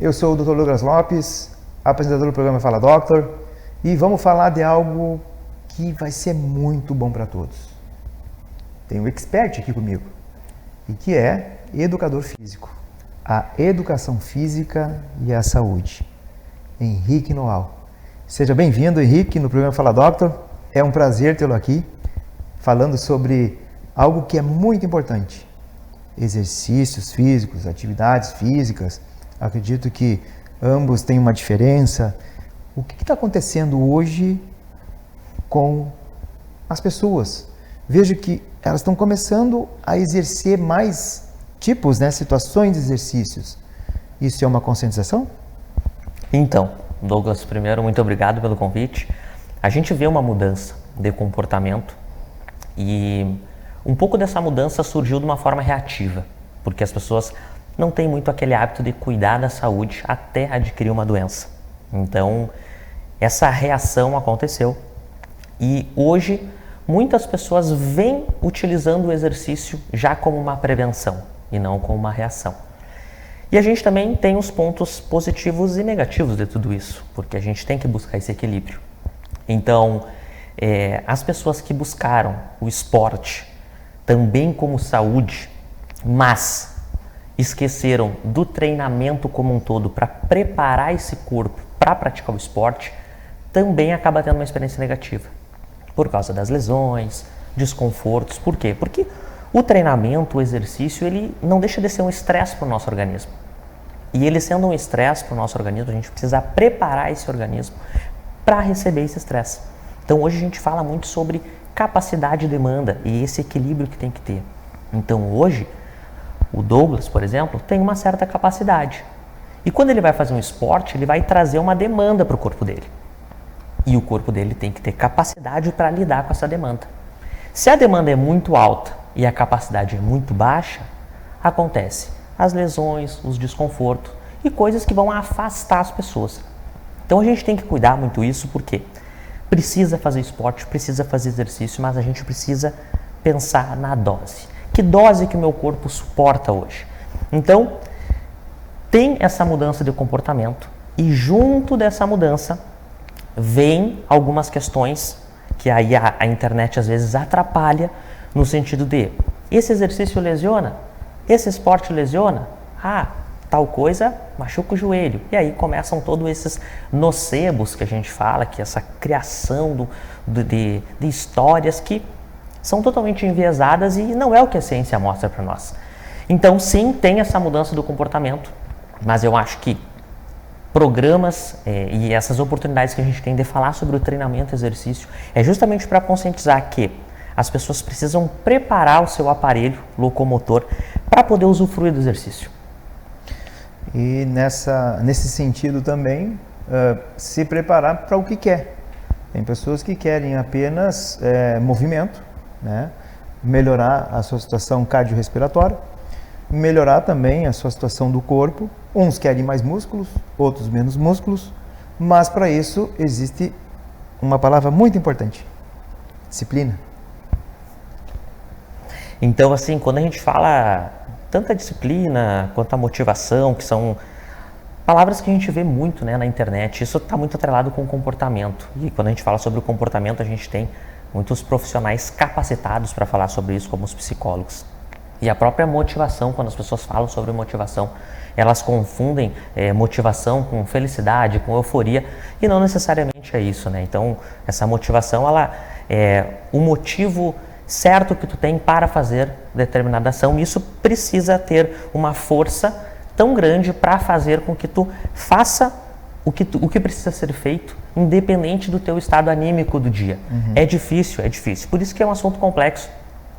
Eu sou o Dr. Douglas Lopes, apresentador do programa Fala Doctor, e vamos falar de algo que vai ser muito bom para todos. Tem um expert aqui comigo, e que é educador físico. A educação física e a saúde. Henrique Noal. Seja bem-vindo, Henrique, no programa Fala Doctor. É um prazer tê-lo aqui, falando sobre algo que é muito importante. Exercícios físicos, atividades físicas. Acredito que ambos têm uma diferença. O que está acontecendo hoje com as pessoas? Vejo que elas estão começando a exercer mais tipos, situações de exercícios. Isso é uma conscientização? Então, Douglas, primeiro, muito obrigado pelo convite. A gente vê uma mudança de comportamento e um pouco dessa mudança surgiu de uma forma reativa, porque as pessoas não têm muito aquele hábito de cuidar da saúde até adquirir uma doença. Então, essa reação aconteceu e hoje muitas pessoas vêm utilizando o exercício já como uma prevenção e não como uma reação. E a gente também tem os pontos positivos e negativos de tudo isso, porque a gente tem que buscar esse equilíbrio. Então, as pessoas que buscaram o esporte também como saúde, mas esqueceram do treinamento como um todo para preparar esse corpo para praticar o esporte, também acaba tendo uma experiência negativa, por causa das lesões, desconfortos. Por quê? Porque o treinamento, o exercício, ele não deixa de ser um estresse para o nosso organismo. E ele sendo um estresse para o nosso organismo, a gente precisa preparar esse organismo para receber esse estresse. Então hoje a gente fala muito sobre capacidade e demanda e esse equilíbrio que tem que ter. Então hoje, o Douglas, por exemplo, tem uma certa capacidade. E quando ele vai fazer um esporte, ele vai trazer uma demanda para o corpo dele. E o corpo dele tem que ter capacidade para lidar com essa demanda. Se a demanda é muito alta e a capacidade é muito baixa, acontece as lesões, os desconfortos e coisas que vão afastar as pessoas. Então a gente tem que cuidar muito isso, porque precisa fazer esporte, precisa fazer exercício, mas a gente precisa pensar na dose. Que dose que o meu corpo suporta hoje? Então, tem essa mudança de comportamento e junto dessa mudança vem algumas questões que aí a internet às vezes atrapalha, no sentido de: esse exercício lesiona? Esse esporte lesiona? Tal coisa machuca o joelho. E aí começam todos esses nocebos que a gente fala, que essa criação de histórias que são totalmente enviesadas e não é o que a ciência mostra para nós. Então sim, tem essa mudança do comportamento, mas eu acho que programas e essas oportunidades que a gente tem de falar sobre o treinamento e exercício é justamente para conscientizar que as pessoas precisam preparar o seu aparelho locomotor para poder usufruir do exercício. E nesse sentido também, se preparar para o que quer. Tem pessoas que querem apenas movimento, melhorar a sua situação cardiorrespiratória, melhorar também a sua situação do corpo. Uns querem mais músculos, outros menos músculos, mas para isso existe uma palavra muito importante: disciplina. Então, assim, quando a gente fala tanto a disciplina quanto a motivação, que são palavras que a gente vê muito na internet, isso está muito atrelado com o comportamento. E quando a gente fala sobre o comportamento, a gente tem muitos profissionais capacitados para falar sobre isso, como os psicólogos. E a própria motivação, quando as pessoas falam sobre motivação, elas confundem motivação com felicidade, com euforia, e não necessariamente é isso, Então, essa motivação, ela é o motivo certo que tu tem para fazer determinada ação, e isso precisa ter uma força tão grande para fazer com que tu faça o que precisa ser feito, independente do teu estado anímico do dia. Uhum. É difícil. Por isso que é um assunto complexo.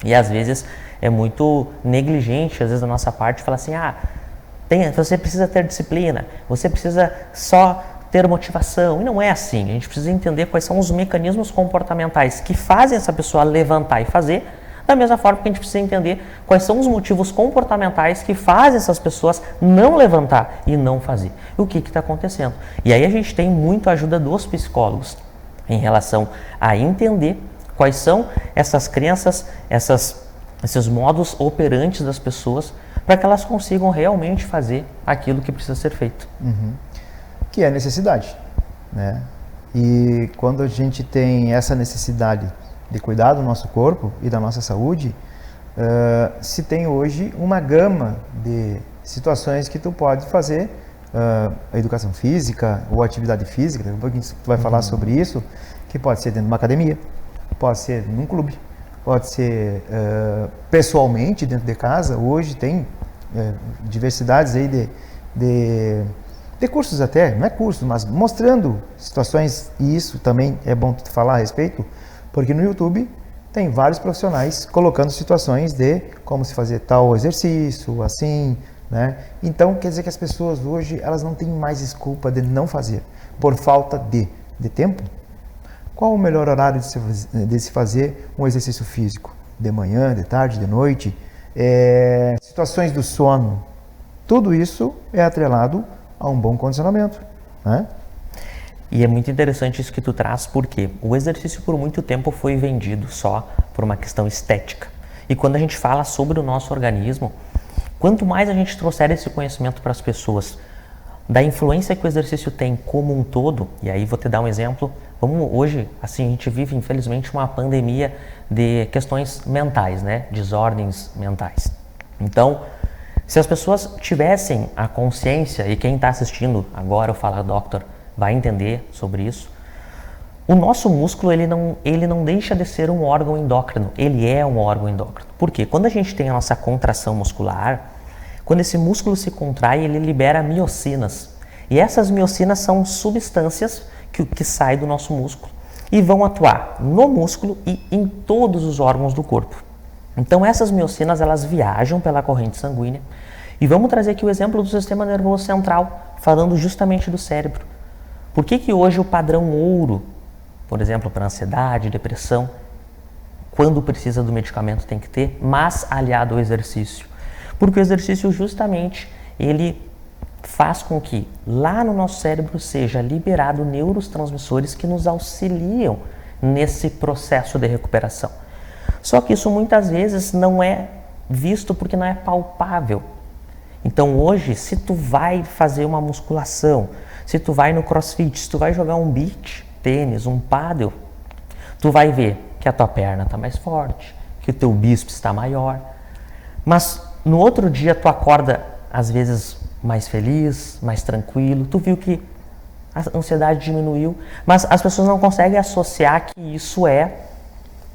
E às vezes é muito negligente, às vezes da nossa parte, falar assim: você precisa ter disciplina, você precisa só ter motivação. E não é assim. A gente precisa entender quais são os mecanismos comportamentais que fazem essa pessoa levantar e fazer, da mesma forma que a gente precisa entender quais são os motivos comportamentais que fazem essas pessoas não levantar e não fazer. E o que está acontecendo? E aí a gente tem muito a ajuda dos psicólogos em relação a entender quais são essas crenças, esses modos operantes das pessoas, para que elas consigam realmente fazer aquilo que precisa ser feito. Que é necessidade, né? E quando a gente tem essa necessidade de cuidar do nosso corpo e da nossa saúde, se tem hoje uma gama de situações que tu pode fazer, a educação física ou atividade física, daqui a pouco tu vai falar sobre isso, que pode ser dentro de uma academia, pode ser num clube, pode ser pessoalmente dentro de casa. Hoje tem diversidades aí de cursos até, não é curso, mas mostrando situações, e isso também é bom tu falar a respeito, porque no YouTube tem vários profissionais colocando situações de como se fazer tal exercício, assim, né? Então, quer dizer que as pessoas hoje, elas não têm mais desculpa de não fazer, por falta de tempo. Qual o melhor horário de se fazer um exercício físico? De manhã, de tarde, de noite? Situações do sono. Tudo isso é atrelado a um bom condicionamento, né? E é muito interessante isso que tu traz, porque o exercício por muito tempo foi vendido só por uma questão estética. E quando a gente fala sobre o nosso organismo, quanto mais a gente trouxer esse conhecimento para as pessoas, da influência que o exercício tem como um todo, e aí vou te dar um exemplo, hoje, assim, a gente vive, infelizmente, uma pandemia de questões mentais, né? Desordens mentais. Então, se as pessoas tivessem a consciência, e quem está assistindo agora o Fala Doctor vai entender sobre isso, o nosso músculo ele não deixa de ser um órgão endócrino, ele é um órgão endócrino. Por quê? Quando a gente tem a nossa contração muscular, quando esse músculo se contrai, ele libera miocinas. E essas miocinas são substâncias que saem do nosso músculo e vão atuar no músculo e em todos os órgãos do corpo. Então essas miocinas, elas viajam pela corrente sanguínea. E vamos trazer aqui o exemplo do sistema nervoso central, falando justamente do cérebro. Por que hoje o padrão ouro, por exemplo, para ansiedade, depressão, quando precisa do medicamento tem que ter, mas aliado ao exercício? Porque o exercício justamente, ele faz com que lá no nosso cérebro seja liberado neurotransmissores que nos auxiliam nesse processo de recuperação. Só que isso muitas vezes não é visto porque não é palpável. Então hoje, se tu vai fazer uma musculação, se tu vai no crossfit, se tu vai jogar um beach, tênis, um pádel, tu vai ver que a tua perna está mais forte, que o teu bíceps está maior. Mas no outro dia tu acorda, às vezes, mais feliz, mais tranquilo, tu viu que a ansiedade diminuiu, mas as pessoas não conseguem associar que isso é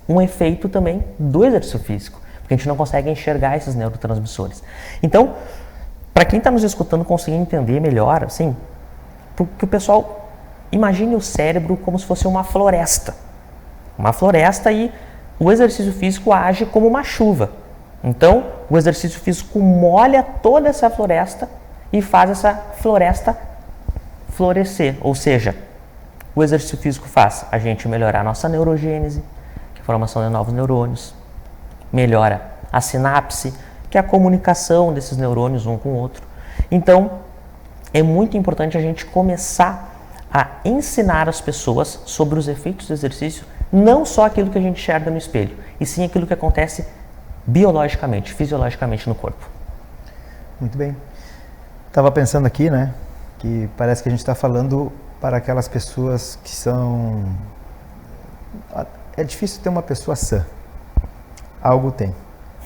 um efeito também do exercício físico, porque a gente não consegue enxergar esses neurotransmissores. Então, para quem está nos escutando conseguir entender melhor, assim, porque o pessoal imagine o cérebro como se fosse uma floresta e o exercício físico age como uma chuva. Então, o exercício físico molha toda essa floresta e faz essa floresta florescer, ou seja, o exercício físico faz a gente melhorar a nossa neurogênese, que é a formação de novos neurônios, melhora a sinapse, que é a comunicação desses neurônios um com o outro. Então, é muito importante a gente começar a ensinar as pessoas sobre os efeitos do exercício, não só aquilo que a gente enxerga no espelho, e sim aquilo que acontece biologicamente, fisiologicamente no corpo. Muito bem. Estava pensando aqui, né, que parece que a gente está falando para aquelas pessoas que são... É difícil ter uma pessoa sã. Algo tem,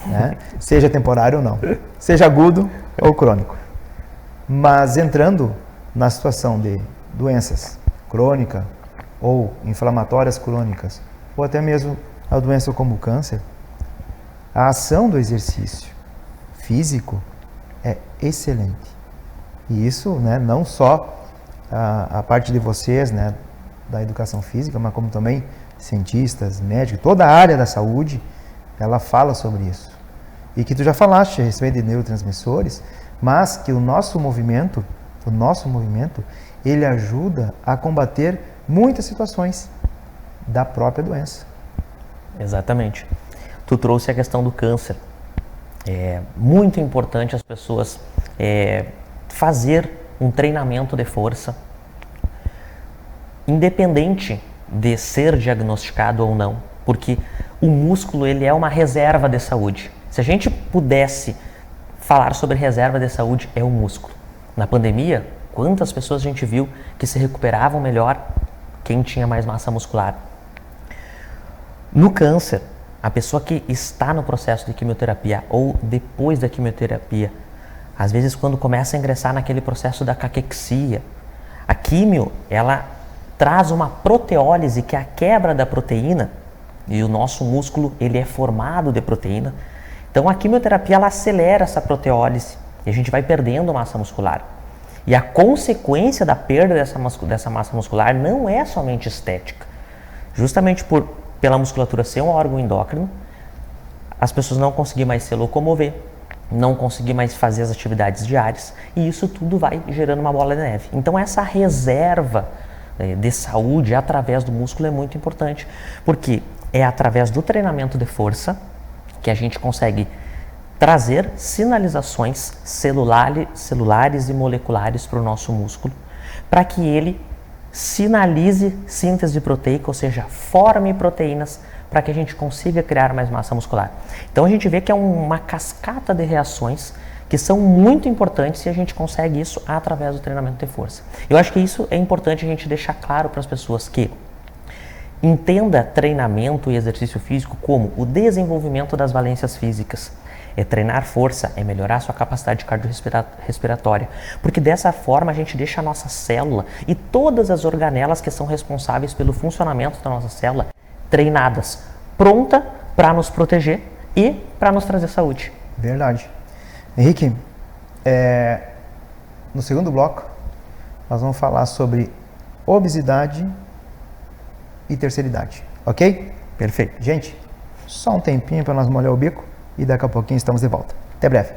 né? Seja temporário ou não, seja agudo ou crônico. Mas entrando na situação de doenças crônicas ou inflamatórias crônicas, ou até mesmo a doença como o câncer, a ação do exercício físico é excelente. E isso, né, não só a parte de vocês, né, da educação física, mas como também cientistas, médicos, toda a área da saúde, ela fala sobre isso. E que tu já falaste a respeito de neurotransmissores, mas que o nosso movimento, ele ajuda a combater muitas situações da própria doença. Exatamente. Tu trouxe a questão do câncer. É muito importante as pessoas fazer um treinamento de força, independente de ser diagnosticado ou não, porque o músculo ele é uma reserva de saúde. Se a gente pudesse falar sobre reserva de saúde é o músculo. Na pandemia, quantas pessoas a gente viu que se recuperavam melhor quem tinha mais massa muscular? No câncer, a pessoa que está no processo de quimioterapia ou depois da quimioterapia, às vezes quando começa a ingressar naquele processo da caquexia, a quimio, ela traz uma proteólise, que é a quebra da proteína, e o nosso músculo ele é formado de proteína. Então a quimioterapia ela acelera essa proteólise e a gente vai perdendo massa muscular. E a consequência da perda dessa massa muscular não é somente estética. Justamente pela musculatura ser um órgão endócrino, as pessoas não conseguem mais se locomover, não conseguir mais fazer as atividades diárias, e isso tudo vai gerando uma bola de neve. Então essa reserva de saúde através do músculo é muito importante, porque é através do treinamento de força que a gente consegue trazer sinalizações celulares e moleculares para o nosso músculo, para que ele sinalize síntese proteica, ou seja, forme proteínas para que a gente consiga criar mais massa muscular. Então a gente vê que é uma cascata de reações que são muito importantes e a gente consegue isso através do treinamento de força. Eu acho que isso é importante a gente deixar claro para as pessoas, que entenda treinamento e exercício físico como o desenvolvimento das valências físicas. É treinar força, é melhorar sua capacidade cardiorrespiratória, porque dessa forma a gente deixa a nossa célula e todas as organelas que são responsáveis pelo funcionamento da nossa célula treinadas, pronta para nos proteger e para nos trazer saúde. Verdade. Henrique, no segundo bloco nós vamos falar sobre obesidade e terceira idade, ok? Perfeito. Gente, só um tempinho para nós molhar o bico e daqui a pouquinho estamos de volta. Até breve.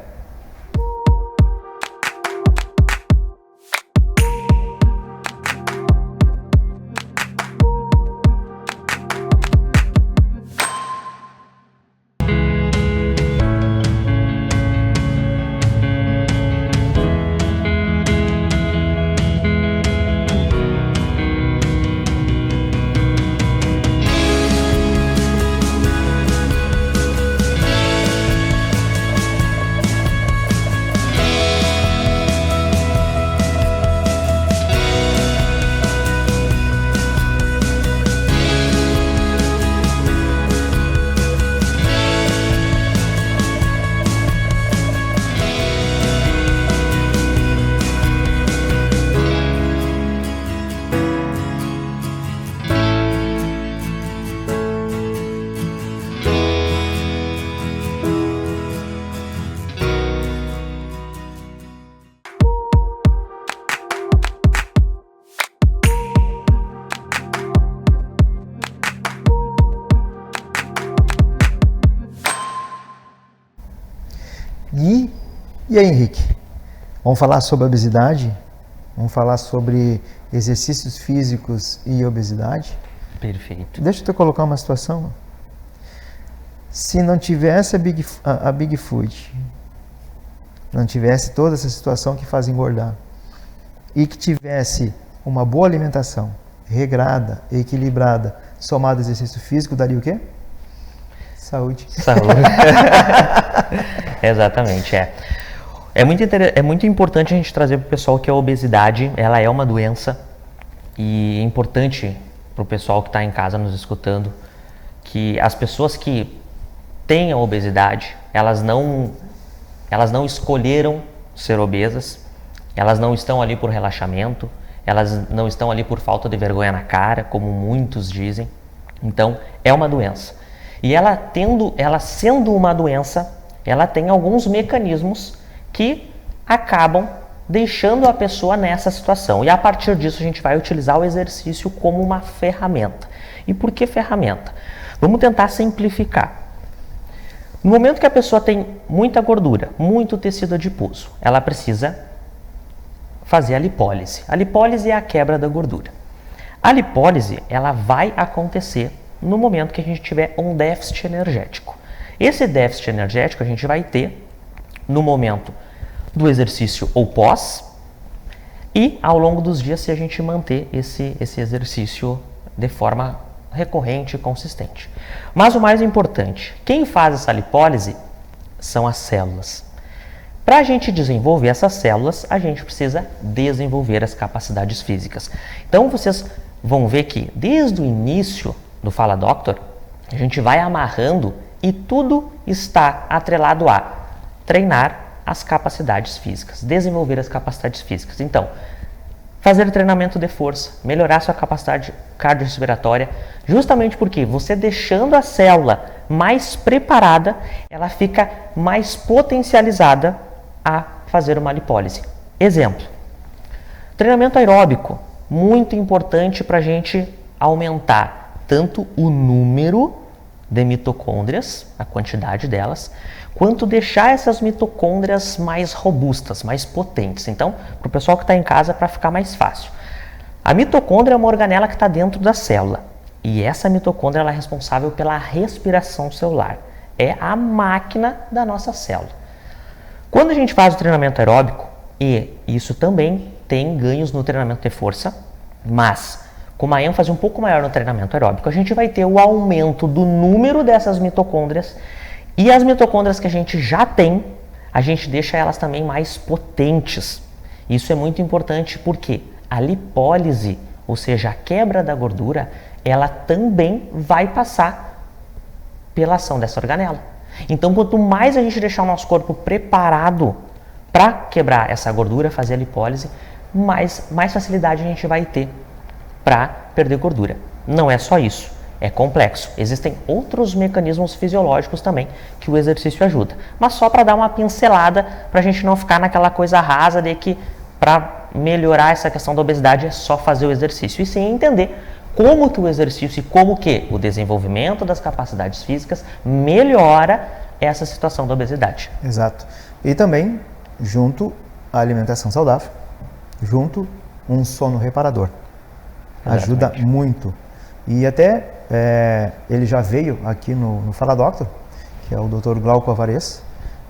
E aí, Henrique? Vamos falar sobre obesidade? Vamos falar sobre exercícios físicos e obesidade? Perfeito. Deixa eu te colocar uma situação. Se não tivesse a Big Food, não tivesse toda essa situação que faz engordar, e que tivesse uma boa alimentação, regrada, equilibrada, somado ao exercício físico, daria o quê? Saúde. Saúde. Exatamente, É muito importante a gente trazer para o pessoal que a obesidade, ela é uma doença, e é importante para o pessoal que está em casa nos escutando, que as pessoas que têm a obesidade, elas não escolheram ser obesas, elas não estão ali por relaxamento, elas não estão ali por falta de vergonha na cara, como muitos dizem. Então, é uma doença. E ela sendo uma doença, ela tem alguns mecanismos que acabam deixando a pessoa nessa situação. E a partir disso a gente vai utilizar o exercício como uma ferramenta. E por que ferramenta? Vamos tentar simplificar. No momento que a pessoa tem muita gordura, muito tecido adiposo, ela precisa fazer a lipólise. A lipólise é a quebra da gordura. A lipólise, ela vai acontecer no momento que a gente tiver um déficit energético. Esse déficit energético a gente vai ter no momento do exercício ou pós, e ao longo dos dias, se a gente manter esse exercício de forma recorrente e consistente. Mas o mais importante, quem faz essa lipólise são as células. Para a gente desenvolver essas células, a gente precisa desenvolver as capacidades físicas. Então, vocês vão ver que desde o início do Fala Doctor, a gente vai amarrando e tudo está atrelado a treinar as capacidades físicas, desenvolver as capacidades físicas. Então, fazer treinamento de força, melhorar sua capacidade cardiorrespiratória, justamente porque você deixando a célula mais preparada, ela fica mais potencializada a fazer uma lipólise. Exemplo, treinamento aeróbico, muito importante para a gente aumentar tanto o número de mitocôndrias, a quantidade delas, quanto deixar essas mitocôndrias mais robustas, mais potentes. Então, para o pessoal que está em casa, para ficar mais fácil. A mitocôndria é uma organela que está dentro da célula. E essa mitocôndria ela é responsável pela respiração celular. É a máquina da nossa célula. Quando a gente faz o treinamento aeróbico, e isso também tem ganhos no treinamento de força, mas com uma ênfase um pouco maior no treinamento aeróbico, a gente vai ter o aumento do número dessas mitocôndrias e as mitocôndrias que a gente já tem, a gente deixa elas também mais potentes. Isso é muito importante porque a lipólise, ou seja, a quebra da gordura, ela também vai passar pela ação dessa organela. Então, quanto mais a gente deixar o nosso corpo preparado para quebrar essa gordura, fazer a lipólise, mais facilidade a gente vai ter para perder gordura. Não é só isso, é complexo. Existem outros mecanismos fisiológicos também que o exercício ajuda. Mas só para dar uma pincelada, para a gente não ficar naquela coisa rasa de que para melhorar essa questão da obesidade é só fazer o exercício. E sim entender como que o exercício e como que o desenvolvimento das capacidades físicas melhora essa situação da obesidade. Exato. E também, junto à alimentação saudável, junto um sono reparador. Ajuda muito. E até ele já veio aqui no Fala Doctor, que é o Dr. Glauco Alvarez,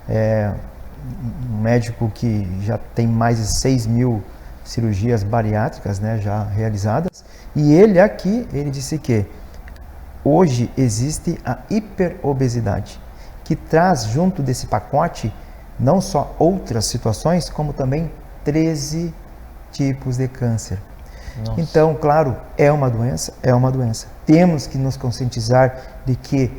um médico que já tem mais de 6.000 cirurgias bariátricas, né, já realizadas. E ele disse que hoje existe a hiperobesidade, que traz junto desse pacote não só outras situações, como também 13 tipos de câncer. Nossa. Então, claro, é uma doença. Temos que nos conscientizar de que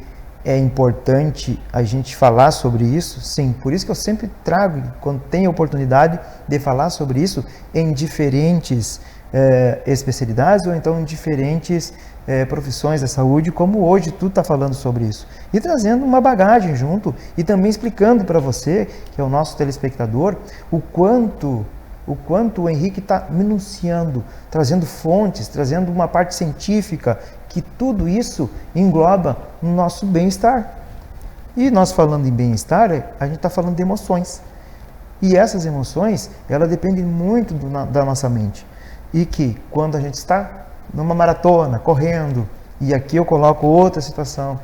é importante a gente falar sobre isso, sim. Por isso que eu sempre trago, quando tenho a oportunidade de falar sobre isso, em diferentes especialidades ou então em diferentes profissões da saúde, como hoje tu está falando sobre isso. E trazendo uma bagagem junto e também explicando para você, que é o nosso telespectador, o quanto o Henrique está minuciando, trazendo fontes, trazendo uma parte científica, que tudo isso engloba no nosso bem-estar. E nós falando em bem-estar, a gente está falando de emoções. E essas emoções, elas dependem muito da nossa mente. E que quando a gente está numa maratona, correndo, e aqui eu coloco outra situação,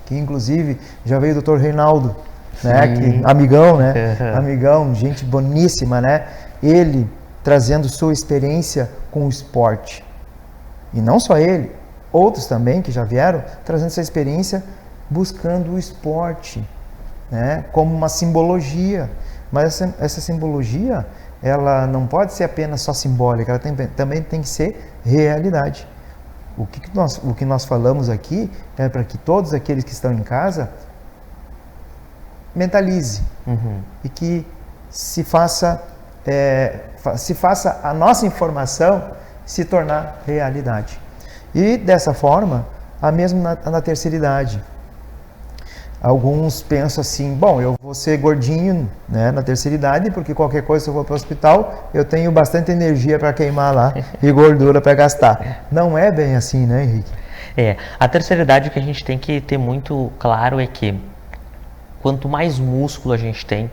que inclusive já veio o Dr. Reinaldo, né? Que, amigão, né? Amigão, gente boníssima, né? Ele trazendo sua experiência com o esporte. E não só ele, outros também que já vieram, trazendo essa experiência buscando o esporte, né? Como uma simbologia. Mas essa simbologia, ela não pode ser apenas só simbólica, ela também tem que ser realidade. O que nós falamos aqui é para que todos aqueles que estão em casa mentalize e que se faça a nossa informação se tornar realidade. E dessa forma, a mesma na terceira idade. Alguns pensam assim, bom, eu vou ser gordinho, né, na terceira idade, porque qualquer coisa, se eu for para o hospital, eu tenho bastante energia para queimar lá e gordura para gastar. Não é bem assim, né, Henrique? A terceira idade que a gente tem que ter muito claro é que quanto mais músculo a gente tem,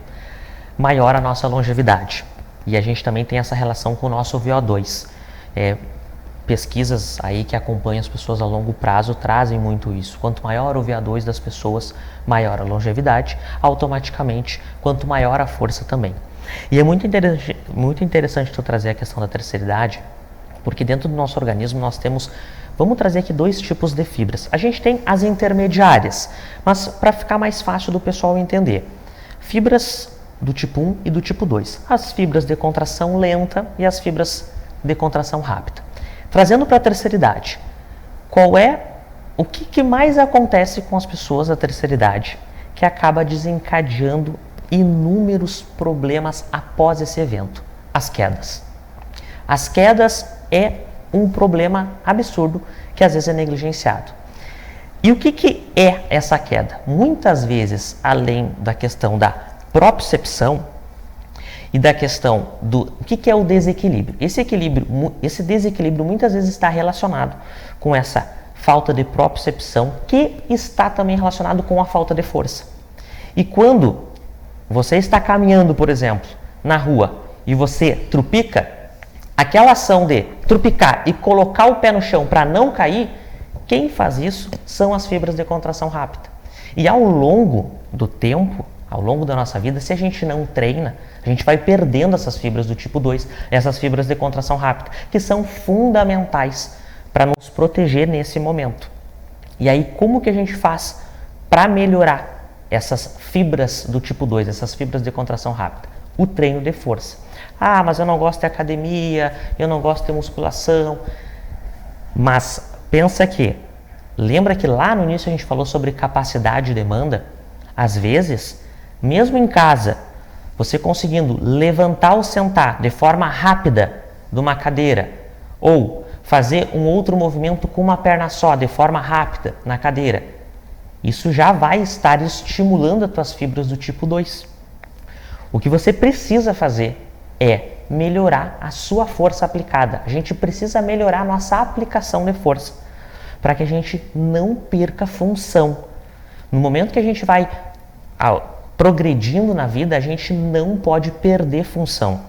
maior a nossa longevidade. E a gente também tem essa relação com o nosso VO2. Pesquisas aí que acompanham as pessoas a longo prazo trazem muito isso. Quanto maior o VO2 das pessoas, maior a longevidade, automaticamente, quanto maior a força também. E é muito interessante tu trazer a questão da terceira idade, porque dentro do nosso organismo nós temos, vamos trazer aqui 2 tipos de fibras. A gente tem as intermediárias, mas para ficar mais fácil do pessoal entender. Fibras do tipo 1 e do tipo 2. As fibras de contração lenta e as fibras de contração rápida. Trazendo para a terceira idade, o que mais acontece com as pessoas da terceira idade que acaba desencadeando inúmeros problemas após esse evento? As quedas. As quedas é um problema absurdo que às vezes é negligenciado. E o que é essa queda? Muitas vezes, além da questão da propriocepção e da questão do que é o desequilíbrio. Esse desequilíbrio muitas vezes está relacionado com essa falta de propriocepção, que está também relacionado com a falta de força. E quando você está caminhando, por exemplo, na rua e você trupica, aquela ação de trupicar e colocar o pé no chão para não cair, quem faz isso são as fibras de contração rápida. E ao longo do tempo, ao longo da nossa vida, se a gente não treina, a gente vai perdendo essas fibras do tipo 2, essas fibras de contração rápida, que são fundamentais para nos proteger nesse momento. E aí, como que a gente faz para melhorar essas fibras do tipo 2, essas fibras de contração rápida? O treino de força. Ah, mas eu não gosto de academia, eu não gosto de musculação. Mas pensa que, lembra que lá no início a gente falou sobre capacidade e demanda? Às vezes, mesmo em casa, você conseguindo levantar ou sentar de forma rápida de uma cadeira, ou fazer um outro movimento com uma perna só, de forma rápida, na cadeira, isso já vai estar estimulando as tuas fibras do tipo 2. O que você precisa fazer é melhorar a sua força aplicada. A gente precisa melhorar a nossa aplicação de força, para que a gente não perca função. No momento que a gente vai progredindo na vida, a gente não pode perder função.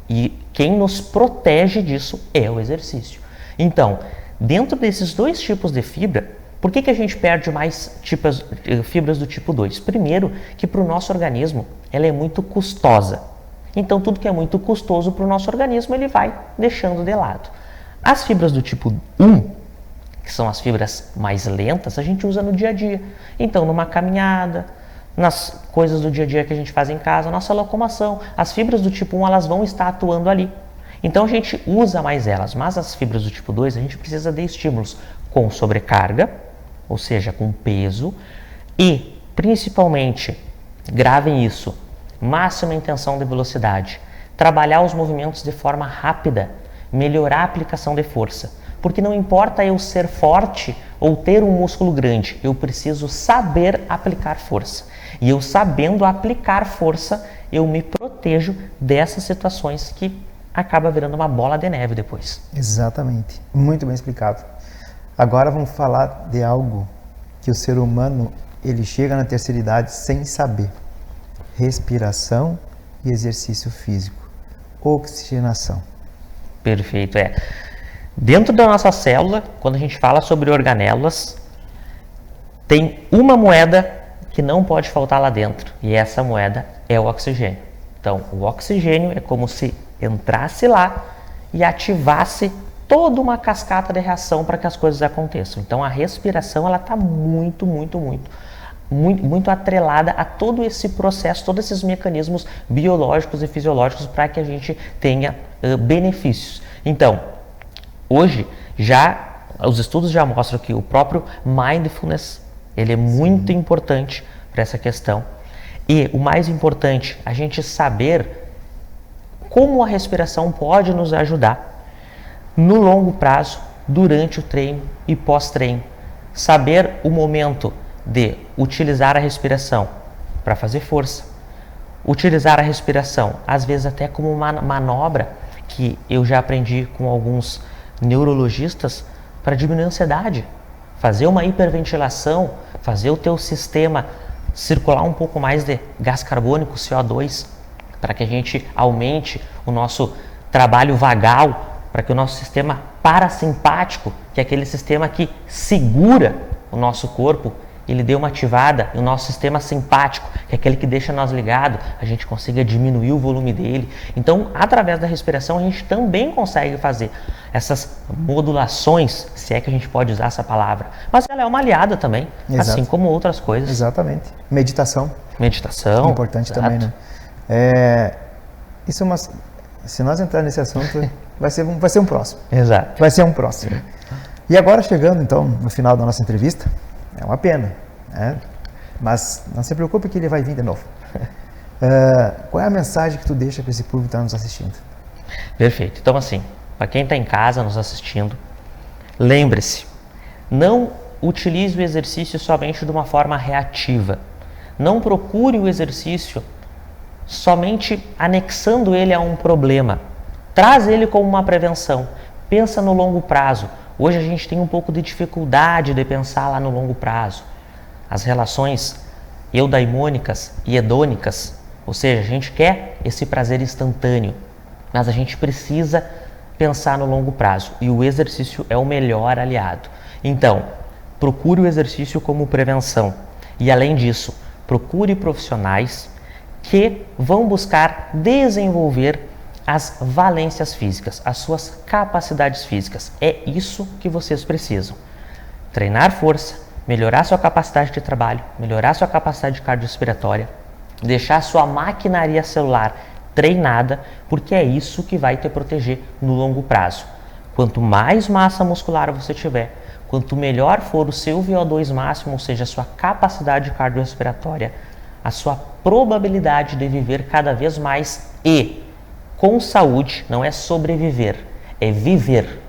E quem nos protege disso é o exercício. Então, dentro desses dois tipos de fibra, por que a gente perde mais fibras do tipo 2? Primeiro, que para o nosso organismo ela é muito custosa. Então, tudo que é muito custoso para o nosso organismo, ele vai deixando de lado. As fibras do tipo 1, que são as fibras mais lentas, a gente usa no dia a dia. Então, numa caminhada, nas coisas do dia a dia que a gente faz em casa, nossa locomoção, as fibras do tipo 1 elas vão estar atuando ali. Então a gente usa mais elas, mas as fibras do tipo 2 a gente precisa de estímulos com sobrecarga, ou seja, com peso, e principalmente, gravem isso, máxima intenção de velocidade, trabalhar os movimentos de forma rápida, melhorar a aplicação de força. Porque não importa eu ser forte ou ter um músculo grande, eu preciso saber aplicar força. E eu sabendo aplicar força, eu me protejo dessas situações que acaba virando uma bola de neve depois. Exatamente. Muito bem explicado. Agora vamos falar de algo que o ser humano ele chega na terceira idade sem saber. Respiração e exercício físico. Oxigenação. Perfeito, Dentro da nossa célula, quando a gente fala sobre organelas, tem uma moeda que não pode faltar lá dentro, e essa moeda é o oxigênio. Então, o oxigênio é como se entrasse lá e ativasse toda uma cascata de reação para que as coisas aconteçam. Então, a respiração ela está muito atrelada a todo esse processo, todos esses mecanismos biológicos e fisiológicos para que a gente tenha benefícios. Então, hoje, os estudos já mostram que o próprio mindfulness, ele é muito importante para essa questão. E o mais importante, a gente saber como a respiração pode nos ajudar no longo prazo, durante o treino e pós-treino. Saber o momento de utilizar a respiração para fazer força. Utilizar a respiração, às vezes até como uma manobra, que eu já aprendi com alguns neurologistas, para diminuir a ansiedade. Fazer uma hiperventilação, fazer o teu sistema circular um pouco mais de gás carbônico, CO2, para que a gente aumente o nosso trabalho vagal, para que o nosso sistema parasimpático, que é aquele sistema que segura o nosso corpo, ele dê uma ativada, e o nosso sistema simpático, que é aquele que deixa nós ligados, a gente consiga diminuir o volume dele. Então, através da respiração, a gente também consegue fazer essas modulações, se é que a gente pode usar essa palavra. Mas ela é uma aliada também, Exato. assim como outras coisas. Exatamente. Meditação. Meditação. Importante também, né? Isso é se nós entrarmos nesse assunto, vai ser um próximo. Exato. Vai ser um próximo. E agora chegando então no final da nossa entrevista, é uma pena, né? Mas não se preocupe que ele vai vir de novo. Qual é a mensagem que tu deixa para esse público que está nos assistindo? Perfeito. Então assim, para quem está em casa nos assistindo, lembre-se, não utilize o exercício somente de uma forma reativa. Não procure o exercício somente anexando ele a um problema. Traz ele como uma prevenção. Pensa no longo prazo. Hoje a gente tem um pouco de dificuldade de pensar lá no longo prazo. As relações eudaimônicas e hedônicas, ou seja, a gente quer esse prazer instantâneo, mas a gente precisa pensar no longo prazo e o exercício é o melhor aliado. Então, procure o exercício como prevenção e, além disso, procure profissionais que vão buscar desenvolver as valências físicas, as suas capacidades físicas. É isso que vocês precisam. Treinar força, melhorar sua capacidade de trabalho, melhorar sua capacidade cardiorrespiratória, deixar sua maquinaria celular treinada, porque é isso que vai te proteger no longo prazo. Quanto mais massa muscular você tiver, quanto melhor for o seu VO2 máximo, ou seja, a sua capacidade cardiorrespiratória, a sua probabilidade de viver cada vez mais e com saúde, não é sobreviver, é viver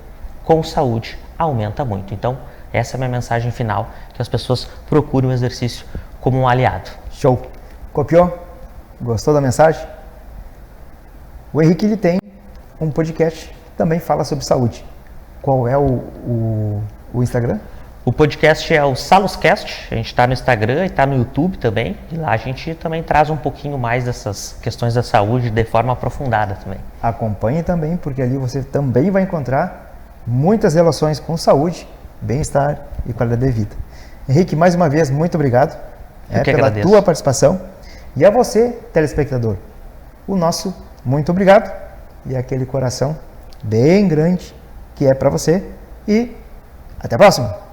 com saúde, aumenta muito. Então, essa é a minha mensagem final, que as pessoas procurem o exercício como um aliado. Show! Copiou? Gostou da mensagem? O Henrique, ele tem um podcast que também fala sobre saúde. Qual é o Instagram? O podcast é o Saluscast, a gente está no Instagram e está no YouTube também, e lá a gente também traz um pouquinho mais dessas questões da saúde de forma aprofundada também. Acompanhe também, porque ali você também vai encontrar muitas relações com saúde, bem-estar e qualidade de vida. Henrique, mais uma vez, muito obrigado pela tua participação. E a você, telespectador, o nosso muito obrigado e aquele coração bem grande que é para você. E até a próxima!